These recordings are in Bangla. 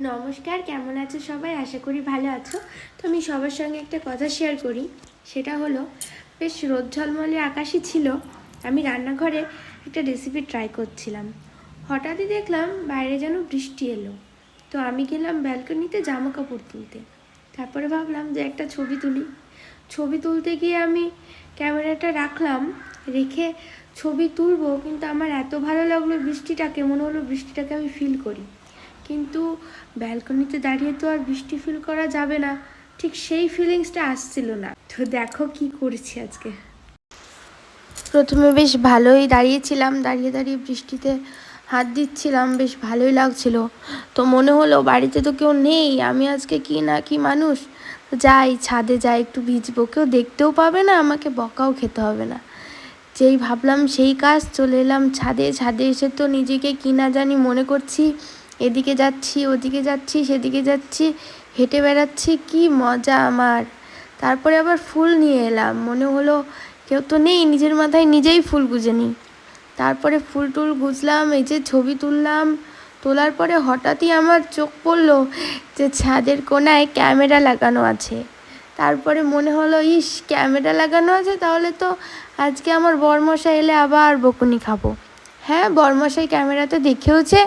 নমস্কার, কেমন আছো সবাই? আশা করি ভালো আছো। তো আমি সবার সঙ্গে একটা কথা শেয়ার করি। সেটা হলো, বেশ রোদ ঝলমলে আকাশই ছিল। আমি রান্নাঘরে একটা রেসিপি ট্রাই করছিলাম। হঠাৎই দেখলাম বাইরে যেন বৃষ্টি এলো। তো আমি গেলাম ব্যালকনিতে জামা কাপড় তুলতে। তারপরে ভাবলাম যে একটা ছবি তুলি। ছবি তুলতে গিয়ে আমি ক্যামেরাটা রাখলাম, রেখে ছবি তুলবো, কিন্তু আমার এত ভালো লাগলো বৃষ্টিটাকে, মনে হলো বৃষ্টিটাকে আমি ফিল করি। কিন্তু ব্যালকনিতে দাঁড়িয়ে তো আর বৃষ্টি ফিল করা যাবে না, ঠিক সেই ফিলিংসটা আসছিল না। তো দেখো কি করছি আজকে। প্রথমে বেশ ভালোই দাঁড়িয়েছিলাম, দাঁড়িয়ে দাঁড়িয়ে বৃষ্টিতে হাত দিচ্ছিলাম, বেশ ভালোই লাগছিল। তো মনে হলো বাড়িতে তো কেউ নেই, আমি আজকে কি না কি মানুষ, যাই ছাদে যাই, একটু ভিজবো, কেউ দেখতেও পাবে না, আমাকে বকাও খেতে হবে না। যেই ভাবলাম সেই কাজ, চলে এলাম ছাদে। ছাদে এসে তো নিজেকে কি না জানি মনে করছি, এদিকে যাচ্ছি ওদিকে যাচ্ছি সেদিকে যাচ্ছি, হেঁটে বেড়াচ্ছি, কি মজা আমার। তারপরে আবার ফুল নিয়ে এলাম, মনে হলো কেউ তো নেই, নিজের মাথায় নিজেই ফুল গুঁজে নিই। তারপরে ফুল টুল গুছলাম, এই যে ছবি তুললাম। তোলার পরে হঠাৎই আমার চোখ পড়লো যে ছাদের কোণায় ক্যামেরা লাগানো আছে। তারপরে মনে হলো, ইস, ক্যামেরা লাগানো আছে, তাহলে তো আজকে আমার বরমশাই এলে আবার বকুনি খাবো। হ্যাঁ, বরমশাই ক্যামেরাতে দেখেওছে,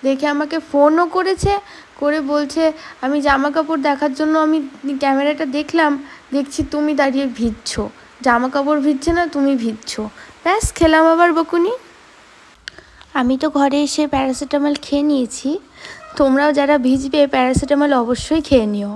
দেখে আমাকে ফোনও করেছে, করে বলছে, আমি জামা কাপড় দেখার জন্য আমি ক্যামেরাটা দেখলাম, দেখছি তুমি দাঁড়িয়ে ভিজছো, জামা কাপড় ভিজছে না, তুমি ভিজছো। ব্যাস, খেলাম আবার বকুনি। আমি তো ঘরে এসে প্যারাসিটামল খেয়ে নিয়েছি। তোমরাও যারা ভিজবে প্যারাসিটামল অবশ্যই খেয়ে নিও।